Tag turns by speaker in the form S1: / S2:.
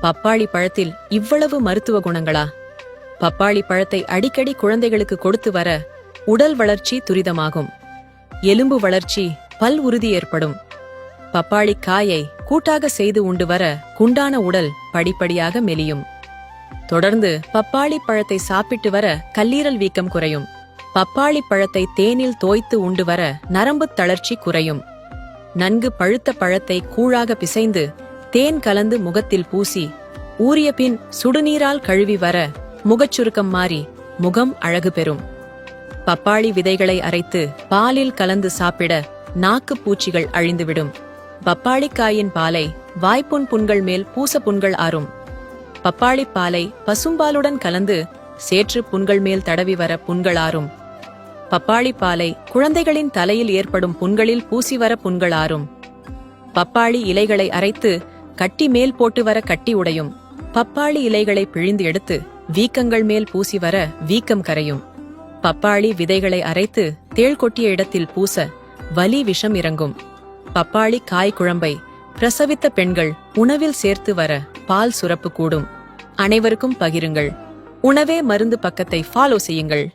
S1: பப்பாளி பழத்தில் இவ்வளவு மருத்துவ குணங்களா? பப்பாளி பழத்தை அடிக்கடி குழந்தைகளுக்கு கொடுத்து வர உடல் வளர்ச்சி துரிதமாகும். எலும்பு வளர்ச்சி, பல் உறுதி ஏற்படும். பப்பாளி காயை கூட்டாக செய்து உண்டு வர குண்டான உடல் படிப்படியாக மெலியும். தொடர்ந்து பப்பாளி பழத்தை சாப்பிட்டு வர கல்லீரல் வீக்கம் குறையும். பப்பாளி பழத்தை தேனில் தோய்த்து உண்டு வர நரம்புத் தளர்ச்சி குறையும். நன்கு பழுத்த பழத்தை கூழாக பிசைந்து தேன் கலந்து முகத்தில் பூசி ஊறிய பின் சுடுநீரால் கழுவி வர முகச்சுருக்கம் மாறி முகம் அழகு பெறும். பப்பாளி விதைகளை அரைத்து பாலில் கலந்து சாப்பிட நாக்கு பூச்சிகள் அழிந்துவிடும். பப்பாளிக்காயின் பாலை வாய்ப்புண் புண்கள் மேல் பூச புண்கள் ஆறும். பப்பாளி பாலை பசும்பாலுடன் கலந்து சேற்று புண்கள் மேல் தடவி வர புண்கள் ஆறும். பப்பாளி பாலை குழந்தைகளின் தலையில் ஏற்படும் புண்களில் பூசி வர புண்கள் ஆறும். பப்பாளி இலைகளை அரைத்து கட்டி மேல் போட்டு வர கட்டி உடையும். பப்பாளி இலைகளை பிழிந்து எடுத்து வீக்கங்கள் மேல் பூசி வர வீக்கம் கரையும். பப்பாளி விதைகளை அரைத்து தேள் கொட்டிய இடத்தில் பூச வலி விஷம் இறங்கும். பப்பாளி காய் குழம்பை பிரசவித்த பெண்கள் உணவில் சேர்த்து வர பால் சுரப்பு கூடும். அனைவருக்கும் பகிருங்கள். உணவே மருந்து பக்கத்தை ஃபாலோ செய்யுங்கள்.